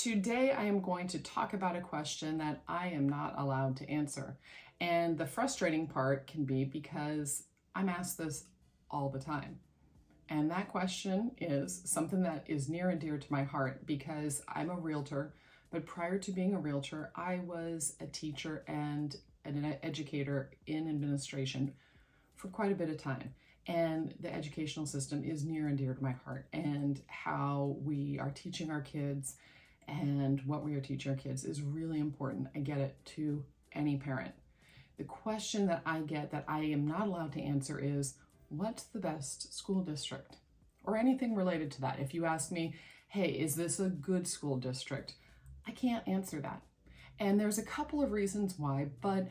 Today I am going to talk about a question that I am not allowed to answer. And the frustrating part can be because I'm asked this all the time. And that question is something that is near and dear to my heart because I'm a realtor, but prior to being a realtor, I was a teacher and an educator in administration for quite a bit of time. And the educational system is near and dear to my heart, and how we are teaching our kids and what we are teaching our kids is really important. I get it, to any parent. The question that I get that I am not allowed to answer is, what's the best school district? Or anything related to that. If you ask me, hey, is this a good school district? I can't answer that. And there's a couple of reasons why, but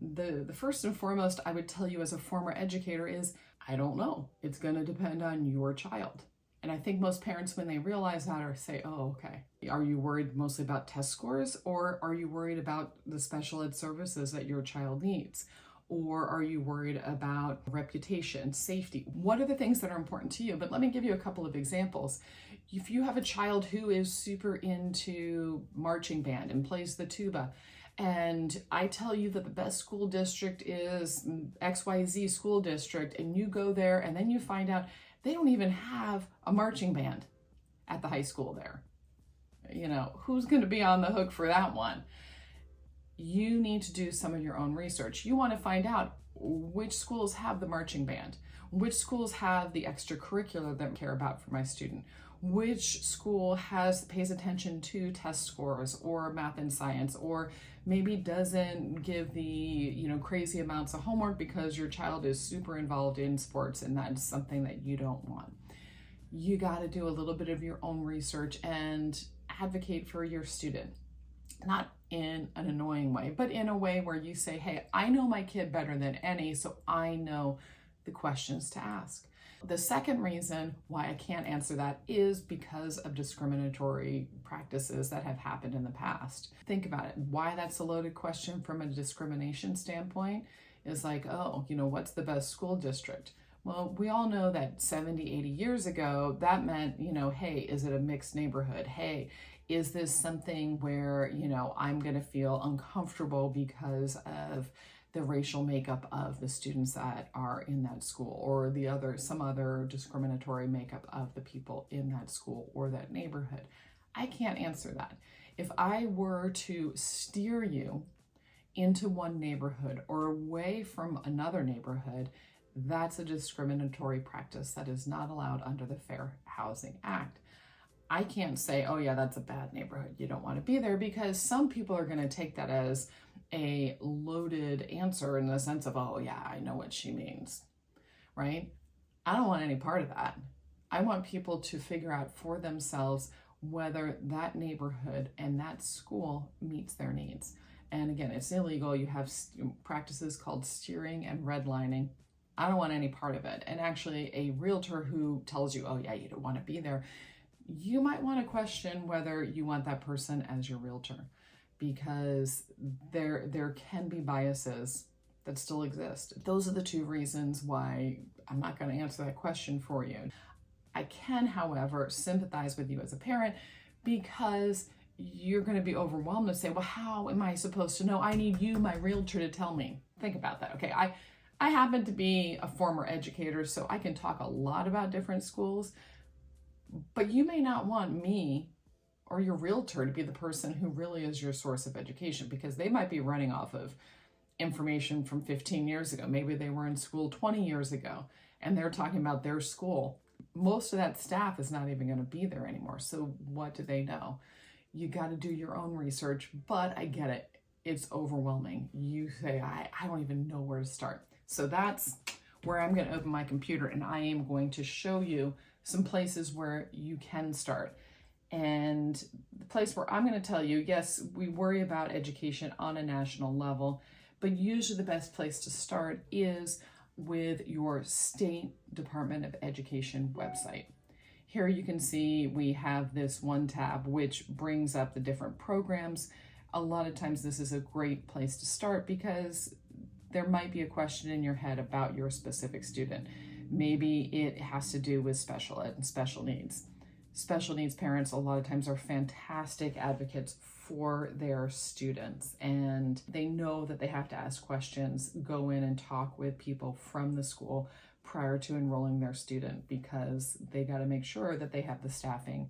the first and foremost I would tell you as a former educator is, I don't know. It's going to depend on your child. And I think most parents, when they realize that, are say, oh, okay. Are you worried mostly about test scores, or are you worried about the special ed services that your child needs? Or are you worried about reputation, safety? What are the things that are important to you? But let me give you a couple of examples. If you have a child who is super into marching band and plays the tuba, and I tell you that the best school district is XYZ school district, and you go there and then you find out they don't even have a marching band at the high school there. You know, who's going to be on the hook for that one? You need to do some of your own research. You want to find out which schools have the marching band, which schools have the extracurricular that I care about for my student, which school pays attention to test scores or math and science, or maybe doesn't give the crazy amounts of homework because your child is super involved in sports and that's something that you don't want. You got to do a little bit of your own research and advocate for your student. Not in an annoying way, but in a way where you say, hey, I know my kid better than any, so I know the questions to ask. The second reason why I can't answer that is because of discriminatory practices that have happened in the past. Think about it. Why that's a loaded question from a discrimination standpoint is like, oh, what's the best school district? Well, we all know that 70, 80 years ago, that meant, hey, is it a mixed neighborhood? Hey, is this something where, I'm going to feel uncomfortable because of the racial makeup of the students that are in that school, or some other discriminatory makeup of the people in that school or that neighborhood? I can't answer that. If I were to steer you into one neighborhood or away from another neighborhood, that's a discriminatory practice that is not allowed under the Fair Housing Act. I can't say, oh yeah, that's a bad neighborhood, you don't want to be there, because some people are going to take that as a loaded answer in the sense of, oh yeah, I know what she means, right? I don't want any part of that. I want people to figure out for themselves whether that neighborhood and that school meets their needs. And again, it's illegal. You have practices called steering and redlining. I don't want any part of it. And actually, a realtor who tells you, oh yeah, you don't want to be there, you might want to question whether you want that person as your realtor, because there can be biases that still exist. Those are the two reasons why I'm not going to answer that question for you. I can, however, sympathize with you as a parent, because you're going to be overwhelmed to say, well, how am I supposed to know? I need you, my realtor, to tell me. Think about that. Okay, I happen to be a former educator, so I can talk a lot about different schools, but you may not want me or your realtor to be the person who really is your source of education, because they might be running off of information from 15 years ago. Maybe they were in school 20 years ago and they're talking about their school. Most of that staff is not even going to be there anymore. So what do they know? You got to do your own research, but I get it. It's overwhelming. You say, I don't even know where to start. So that's where I'm going to open my computer and I am going to show you some places where you can start. And the place where I'm going to tell you, yes, we worry about education on a national level, but usually the best place to start is with your state Department of Education website. Here you can see we have this one tab which brings up the different programs. A lot of times this is a great place to start because there might be a question in your head about your specific student. Maybe it has to do with special ed and special needs. Special needs parents a lot of times are fantastic advocates for their students, and they know that they have to ask questions, go in and talk with people from the school prior to enrolling their student, because they got to make sure that they have the staffing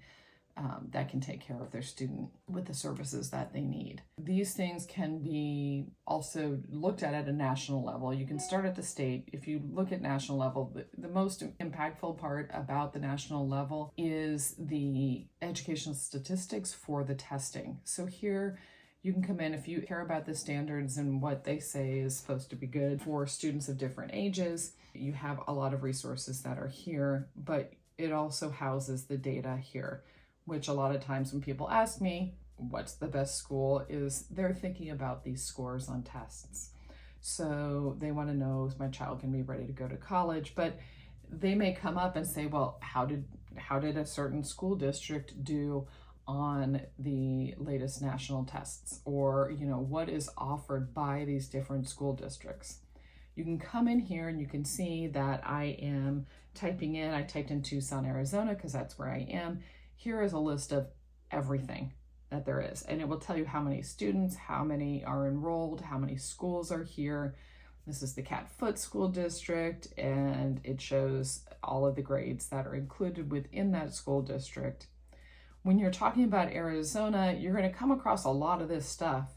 that can take care of their student with the services that they need. These things can be also looked at a national level. You can start at the state. If you look at national level, the most impactful part about the national level is the educational statistics for the testing. So here you can come in if you care about the standards and what they say is supposed to be good for students of different ages. You have a lot of resources that are here, but it also houses the data here, which a lot of times when people ask me, what's the best school, is they're thinking about these scores on tests. So they want to know, is my child going to be ready to go to college? But they may come up and say, well, how did a certain school district do on the latest national tests? Or, what is offered by these different school districts? You can come in here and you can see that I typed in Tucson, Arizona, because that's where I am. Here is a list of everything that there is, and it will tell you how many students, how many are enrolled, how many schools are here. This is the Catfoot School District, and it shows all of the grades that are included within that school district. When you're talking about Arizona, you're going to come across a lot of this stuff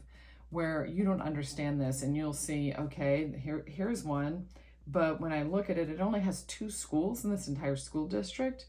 where you don't understand this, and you'll see, okay, here's one, but when I look at it, it only has 2 schools in this entire school district.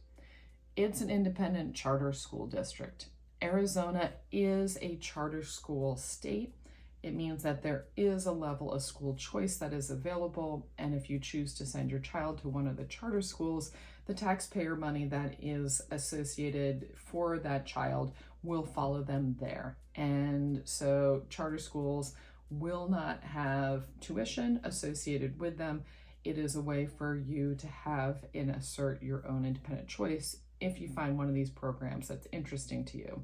It's an independent charter school district. Arizona is a charter school state. It means that there is a level of school choice that is available, and if you choose to send your child to one of the charter schools, the taxpayer money that is associated for that child will follow them there. And so charter schools will not have tuition associated with them. It is a way for you to have and assert your own independent choice if you find one of these programs that's interesting to you.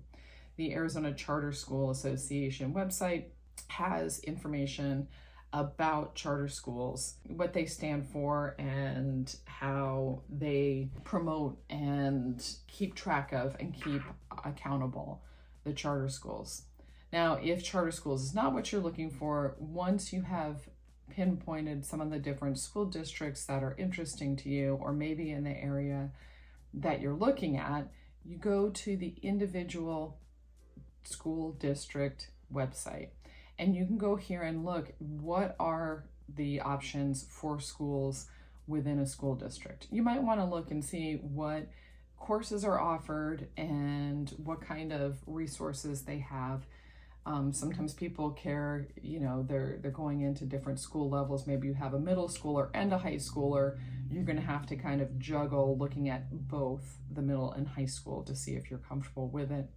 The Arizona Charter School Association website has information about charter schools, what they stand for, and how they promote and keep track of and keep accountable the charter schools. Now, if charter schools is not what you're looking for, once you have pinpointed some of the different school districts that are interesting to you, or maybe in the area that you're looking at, you go to the individual school district website, and you can go here and look, what are the options for schools within a school district. You might want to look and see what courses are offered and what kind of resources they have. Sometimes people care, they're going into different school levels. Maybe you have a middle schooler and a high schooler. You're going to have to kind of juggle looking at both the middle and high school to see if you're comfortable with it.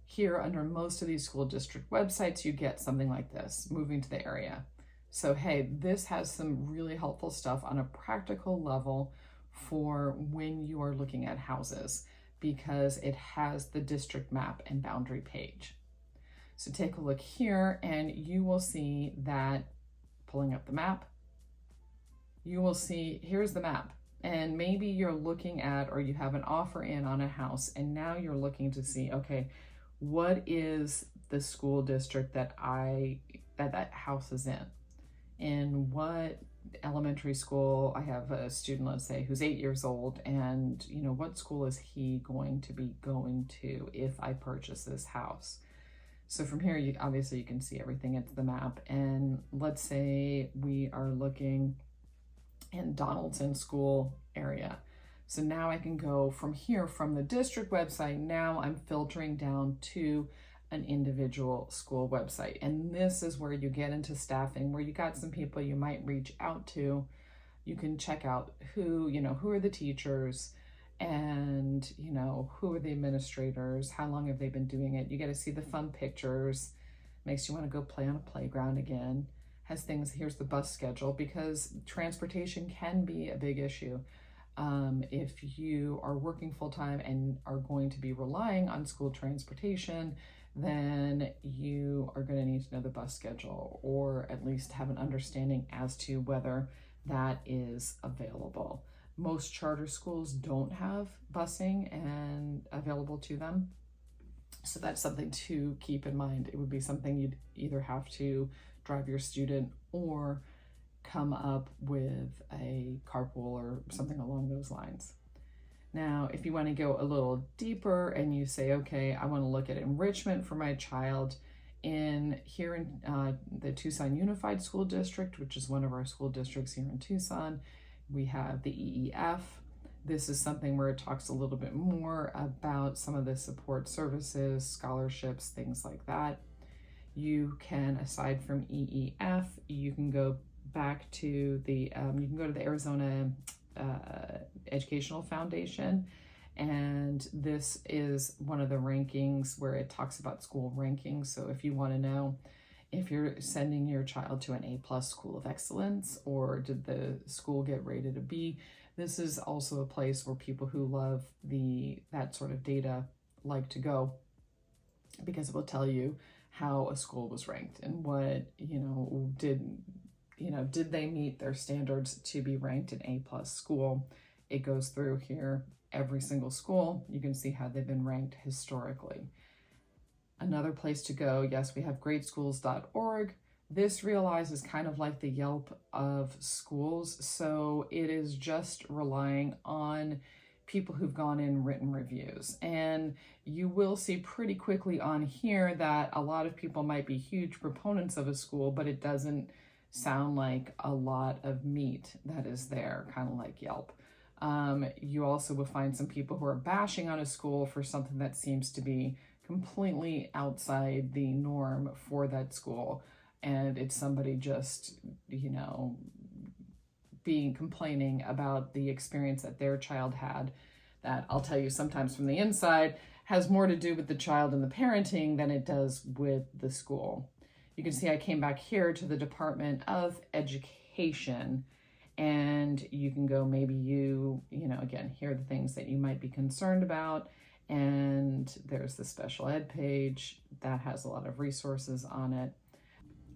Here, under most of these school district websites, you get something like this, moving to the area. So, hey, this has some really helpful stuff on a practical level for when you are looking at houses, because it has the district map and boundary page. So take a look here and you will see that, pulling up the map, you will see, here's the map. And maybe you're looking at, or you have an offer in on a house, and now you're looking to see, okay, what is the school district that that house is in? And what elementary school? I have a student, let's say, who's 8 years old, and what school is he going to be going to if I purchase this house? So from here, you can see everything. It's the map. And let's say we are looking in Donaldson school area. So now I can go from here, from the district website, now I'm filtering down to an individual school website. And this is where you get into staffing, where you got some people you might reach out to. You can check out who are the teachers, and who are the administrators, how long have they been doing it. You get to see the fun pictures, makes you want to go play on a playground again. Has things, here's the bus schedule, because transportation can be a big issue. If you are working full-time and are going to be relying on school transportation, then you are going to need to know the bus schedule, or at least have an understanding as to whether that is available. Most charter schools don't have busing and available to them. So that's something to keep in mind. It would be something you'd either have to drive your student or come up with a carpool or something along those lines. Now, if you want to go a little deeper and you say, okay, I want to look at enrichment for my child here in the Tucson Unified School District, which is one of our school districts here in Tucson, we have the EEF. This is something where it talks a little bit more about some of the support services, scholarships, things like that. You can, aside from EEF, you can go back to the, you can go to the Arizona Educational Foundation, and this is one of the rankings where it talks about school rankings. So if you want to know if you're sending your child to an A+ school of excellence, or did the school get rated a B, this is also a place where people who love that sort of data like to go, because it will tell you how a school was ranked and what, did they meet their standards to be ranked an A+ school. It goes through here every single school. You can see how they've been ranked historically. Another place to go, yes, we have greatschools.org. This realizes kind of like the Yelp of schools. So it is just relying on people who've gone in and written reviews. And you will see pretty quickly on here that a lot of people might be huge proponents of a school, but it doesn't sound like a lot of meat that is there, kind of like Yelp. You also will find some people who are bashing on a school for something that seems to be completely outside the norm for that school. And it's somebody just, complaining about the experience that their child had, that I'll tell you sometimes from the inside has more to do with the child and the parenting than it does with the school. You can see I came back here to the Department of Education, and you can go, maybe again, here are the things that you might be concerned about. And there's the special ed page that has a lot of resources on it.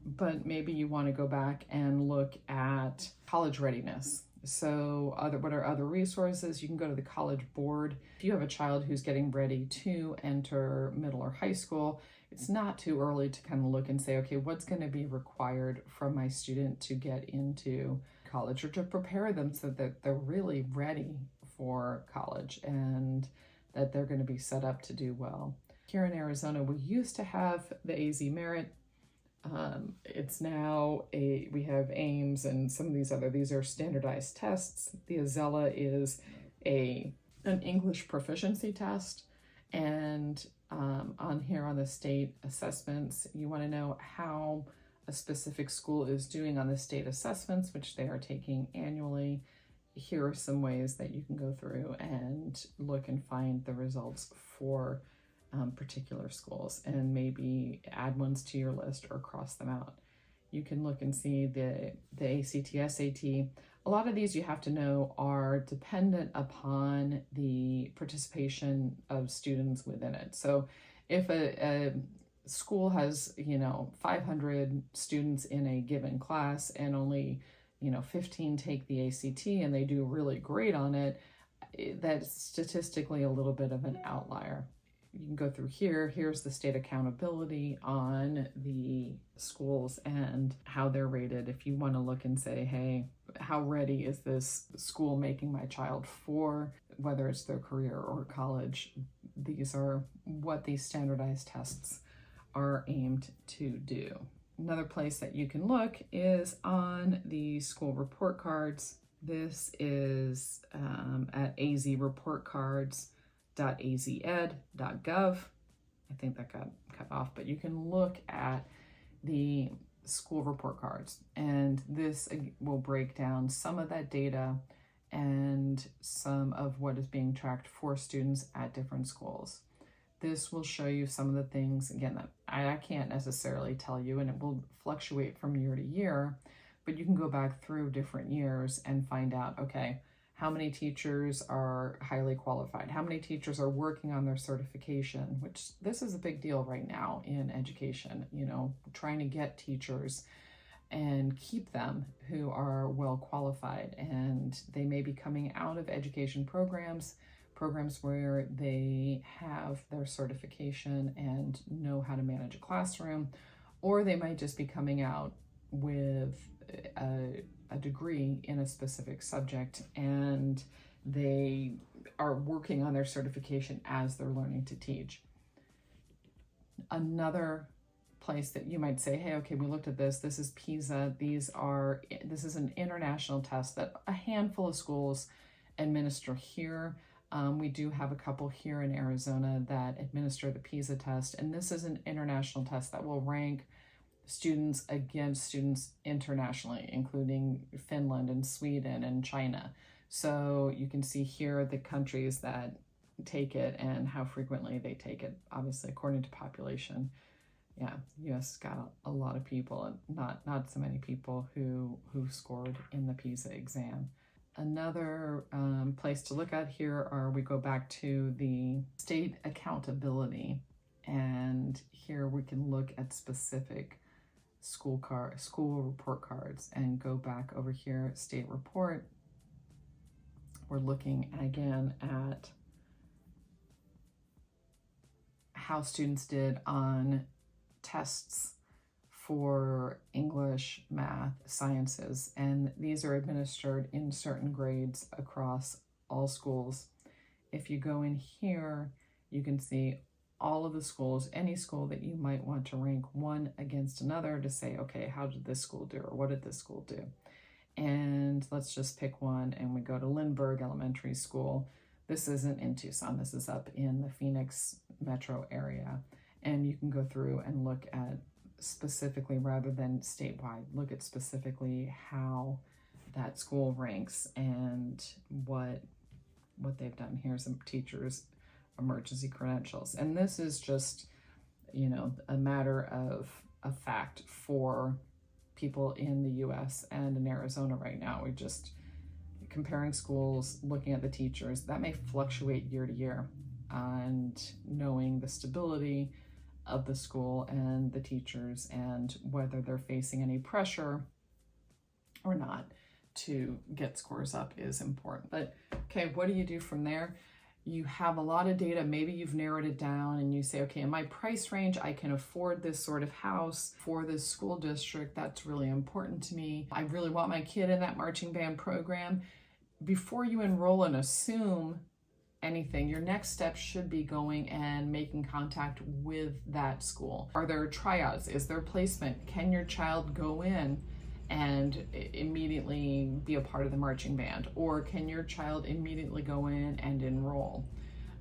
But maybe you want to go back and look at college readiness. So what are other resources? You can go to the College Board. If you have a child who's getting ready to enter middle or high school, it's not too early to kind of look and say, okay, what's going to be required from my student to get into college, or to prepare them so that they're really ready for college and that they're going to be set up to do well. Here in Arizona, we used to have the AZ Merit. It's now we have AIMS and some of these are standardized tests. The Azella is an English proficiency test. And on here on the state assessments, you want to know how a specific school is doing on the state assessments, which they are taking annually. Here are some ways that you can go through and look and find the results for particular schools, and maybe add ones to your list or cross them out. You can look and see the ACT, SAT. A lot of these, you have to know, are dependent upon the participation of students within it. So if a school has 500 students in a given class and only 15 take the ACT and they do really great on it, that's statistically a little bit of an outlier. You can go through here. Here's the state accountability on the schools and how they're rated. If you want to look and say, hey, how ready is this school making my child for, whether it's their career or college, these are what these standardized tests are aimed to do. Another place that you can look is on the school report cards. This is at azreportcards.azed.gov. I think that got cut off, but you can look at the school report cards, and this will break down some of that data and some of what is being tracked for students at different schools. This will show you some of the things, again, that I can't necessarily tell you, and it will fluctuate from year to year, but you can go back through different years and find out, okay, how many teachers are highly qualified? How many teachers are working on their certification? Which this is a big deal right now in education, trying to get teachers and keep them who are well qualified. And they may be coming out of education programs where they have their certification and know how to manage a classroom, or they might just be coming out with a degree in a specific subject, and they are working on their certification as they're learning to teach. Another place that you might say, hey, okay, we looked at this. This is PISA. This is an international test that a handful of schools administer here. We do have a couple here in Arizona that administer the PISA test, and this is an international test that will rank students against students internationally, including Finland and Sweden and China. So you can see here the countries that take it and how frequently they take it, obviously according to population. Yeah, US got a lot of people, and not so many people who scored in the PISA exam. Another place to look at here we go back to the state accountability, and here we can look at specific school report cards and go back over here, state report. We're looking again at how students did on tests for English, math, sciences, and these are administered in certain grades across all schools. If you go in here, you can see all of the schools, any school that you might want to rank one against another to say, okay, how did this school do, or what did this school do? And let's just pick one, and we go to Lindbergh Elementary School. This isn't in Tucson, this is up in the Phoenix metro area. And you can go through and look at specifically, rather than statewide, look at specifically how that school ranks and what they've done. Here's some teachers' emergency credentials. And this is just, a matter of a fact for people in the US and in Arizona right now. We're just comparing schools, looking at the teachers. That may fluctuate year to year, and knowing the stability of the school and the teachers and whether they're facing any pressure or not to get scores up is important. But okay, what do you do from there? You have a lot of data. Maybe you've narrowed it down and you say, okay, in my price range, I can afford this sort of house for this school district. That's really important to me. I really want my kid in that marching band program. Before you enroll and assume anything, your next step should be going and making contact with that school. Are there tryouts? Is there placement? Can your child go in and immediately be a part of the marching band? Or can your child immediately go in and enroll?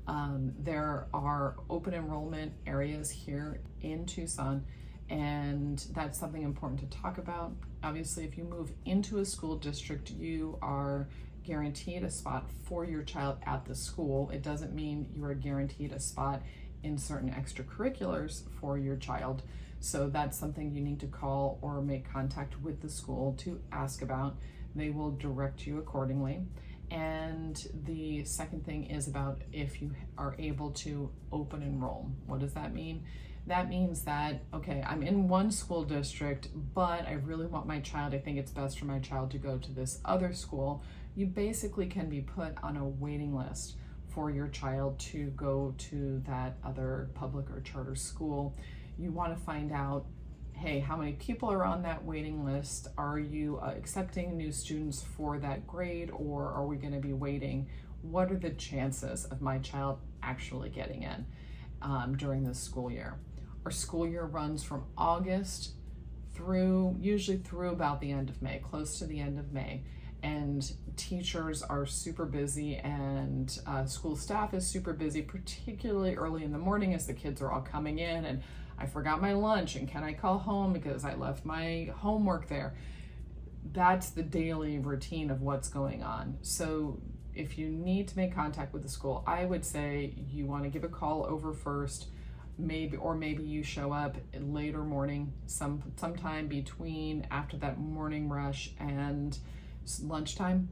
There are open enrollment areas here in Tucson, and that's something important to talk about. Obviously, if you move into a school district, you are guaranteed a spot for your child at the school. It doesn't mean you are guaranteed a spot in certain extracurriculars for your child. So that's something you need to call or make contact with the school to ask about. They will direct you accordingly. And the second thing is about if you are able to open enroll. What does that mean? That means that, okay, I'm in one school district, but I really want my child, I think it's best for my child to go to this other school. You basically can be put on a waiting list for your child to go to that other public or charter school. You want to find out, hey, how many people are on that waiting list? Are you accepting new students for that grade, or are we going to be waiting? What are the chances of my child actually getting in during this school year? Our school year runs from August usually through about the end of May, close to the end of May. And teachers are super busy, and school staff is super busy, particularly early in the morning as the kids are all coming in, and I forgot my lunch, and can I call home because I left my homework there? That's the daily routine of what's going on. So if you need to make contact with the school, I would say you want to give a call over first, maybe you show up later morning, sometime between after that morning rush and lunchtime.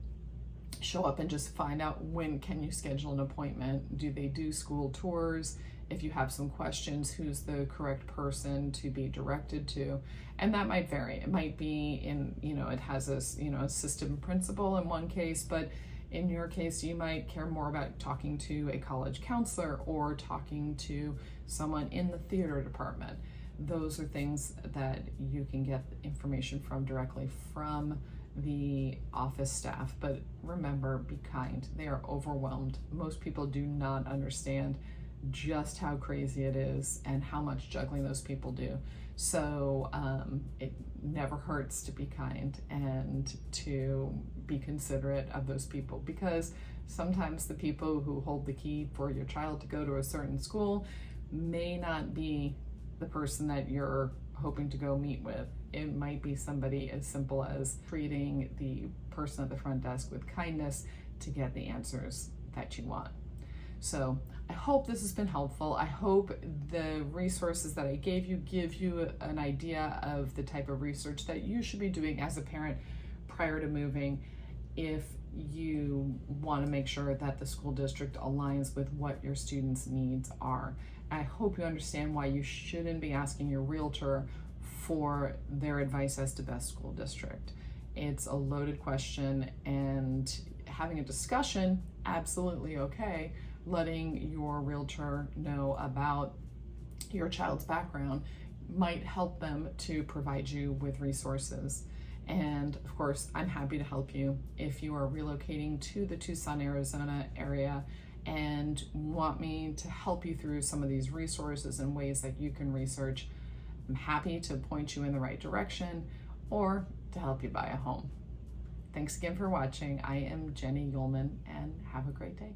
Show up and just find out when can you schedule an appointment. Do they do school tours? if you have some questions, who's the correct person to be directed to. And that might vary. It might be in, it has this, assistant principal in one case, but in your case, you might care more about talking to a college counselor or talking to someone in the theater department. Those are things that you can get information from directly from the office staff. But remember, be kind. They are overwhelmed. Most people do not understand just how crazy it is and how much juggling those people do. So it never hurts to be kind and to be considerate of those people, because sometimes the people who hold the key for your child to go to a certain school may not be the person that you're hoping to go meet with. It might be somebody as simple as treating the person at the front desk with kindness to get the answers that you want. So I hope this has been helpful. I hope the resources that I gave you give you an idea of the type of research that you should be doing as a parent prior to moving, if you want to make sure that the school district aligns with what your students' needs are. I hope you understand why you shouldn't be asking your realtor for their advice as to best school district. It's a loaded question, and having a discussion, absolutely okay. Letting your realtor know about your child's background might help them to provide you with resources. And of course, I'm happy to help you if you are relocating to the Tucson, Arizona area and want me to help you through some of these resources and ways that you can research. I'm happy to point you in the right direction or to help you buy a home. Thanks again for watching. I am Jennie Ullman, and have a great day.